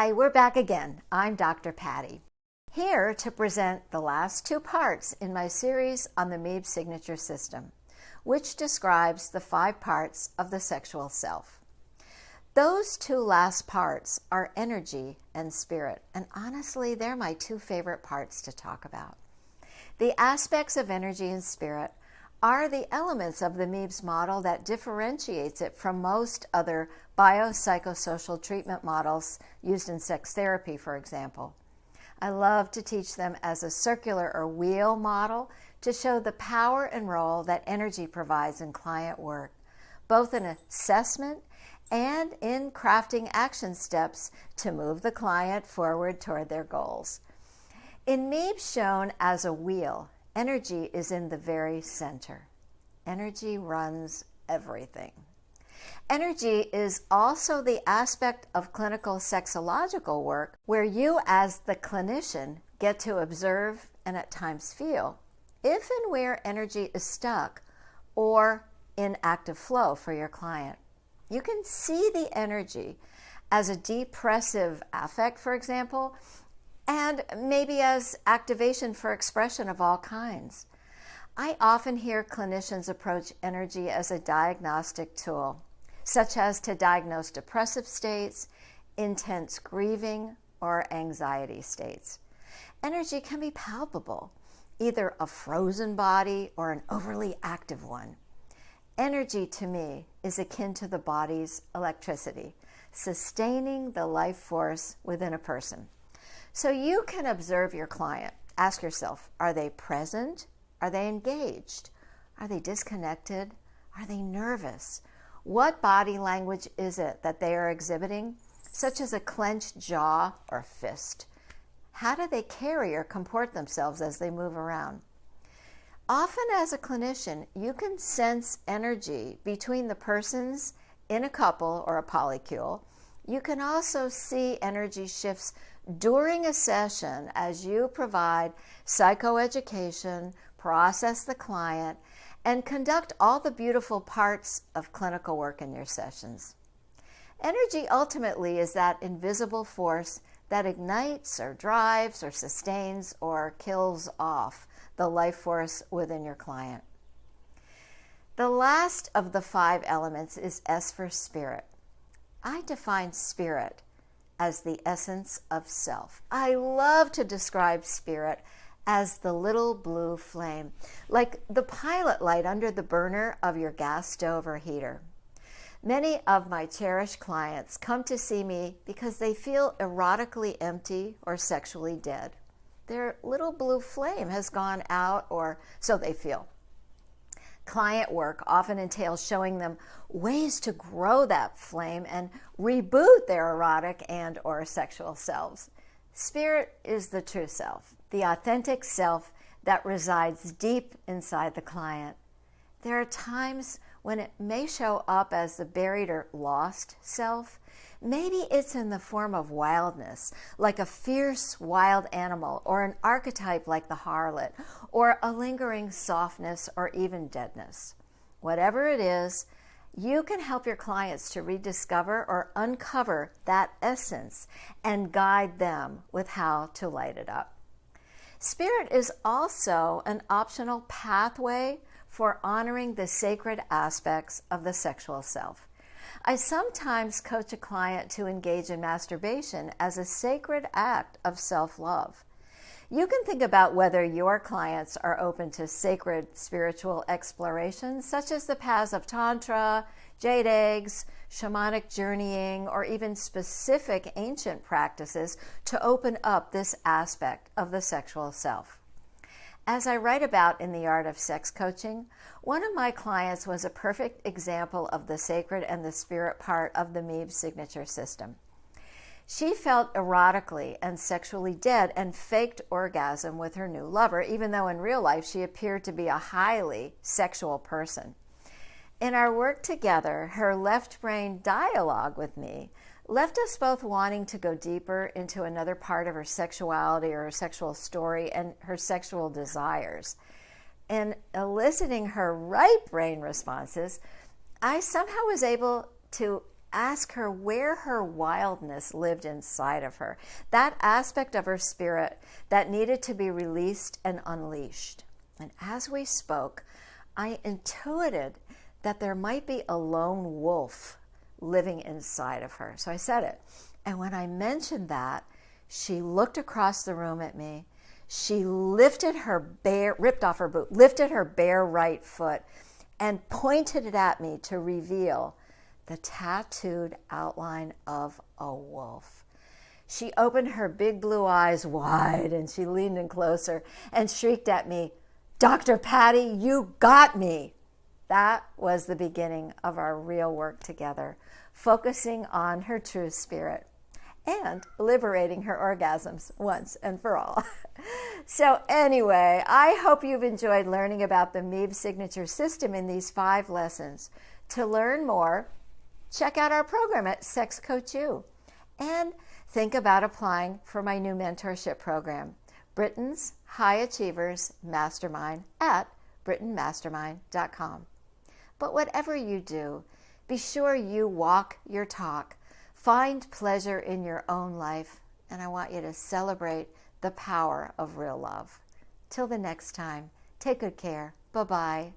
Hi, we're back again. I'm Dr. Patty, here to present the last two parts in my series on the MEBES signature system, which describes the 5 parts of the sexual self. Those two last parts are energy and spirit, and honestly, they're my 2 favorite parts to talk about. The aspects of energy and spirit are the elements of the MEBES model that differentiates it from most other biopsychosocial treatment models used in sex therapy, for example. I love to teach them as a circular or wheel model to show the power and role that energy provides in client work, both in assessment and in crafting action steps to move the client forward toward their goals. In MEBES shown as a wheel, energy is in the very center. Energy runs everything. Energy is also the aspect of clinical sexological work where you as the clinician get to observe and at times feel if and where energy is stuck or in active flow for your client. You can see the energy as a depressive affect, for example, and maybe as activation for expression of all kinds. I often hear clinicians approach energy as a diagnostic tool, such as to diagnose depressive states, intense grieving, or anxiety states. Energy can be palpable, either a frozen body or an overly active one. Energy, to me, is akin to the body's electricity, sustaining the life force within a person. So you can observe your client. Ask yourself, are they present? Are they engaged? Are they disconnected? Are they nervous? What body language is it that they are exhibiting, such as a clenched jaw or fist? How do they carry or comport themselves as they move around? Often as a clinician, you can sense energy between the persons in a couple or a polycule. You can also see energy shifts during a session as you provide psychoeducation, process the client, and conduct all the beautiful parts of clinical work in your sessions. Energy ultimately is that invisible force that ignites or drives or sustains or kills off the life force within your client. The last of the 5 elements is S for spirit. I define spirit as the essence of self. I love to describe spirit as the little blue flame, like the pilot light under the burner of your gas stove or heater. Many of my cherished clients come to see me because they feel erotically empty or sexually dead. Their little blue flame has gone out, or so they feel. Client work often entails showing them ways to grow that flame and reboot their erotic and or sexual selves. Spirit is the true self, the authentic self that resides deep inside the client. There are times when it may show up as the buried or lost self. Maybe it's in the form of wildness, like a fierce wild animal, or an archetype like the harlot, or a lingering softness or even deadness. Whatever it is, you can help your clients to rediscover or uncover that essence and guide them with how to light it up. Spirit is also an optional pathway for honoring the sacred aspects of the sexual self. I sometimes coach a client to engage in masturbation as a sacred act of self-love. You can think about whether your clients are open to sacred spiritual exploration, such as the paths of Tantra, jade eggs, shamanic journeying, or even specific ancient practices to open up this aspect of the sexual self. As I write about in The Art of Sex Coaching, one of my clients was a perfect example of the sacred and the spirit part of the MEBES signature system. She felt erotically and sexually dead and faked orgasm with her new lover, even though in real life she appeared to be a highly sexual person. In our work together, her left brain dialogue with me left us both wanting to go deeper into another part of her sexuality or her sexual story and her sexual desires. In eliciting her right brain responses, I somehow was able to ask her where her wildness lived inside of her, that aspect of her spirit that needed to be released and unleashed. And as we spoke, I intuited that there might be a lone wolf living inside of her. So I said it. And when I mentioned that, she looked across the room at me. She ripped off her boot, lifted her bare right foot, and pointed it at me to reveal the tattooed outline of a wolf. She opened her big blue eyes wide, and she leaned in closer and shrieked at me, "Dr. Patty, you got me!" That was the beginning of our real work together, focusing on her true spirit and liberating her orgasms once and for all. So anyway, I hope you've enjoyed learning about the MEBES signature system in these 5 lessons. To learn more, check out our program at Sex Coach U, and think about applying for my new mentorship program, Britain's High Achievers Mastermind, at BritainMastermind.com. But whatever you do, be sure you walk your talk. Find pleasure in your own life, and I want you to celebrate the power of real love. Till the next time, take good care. Bye-bye.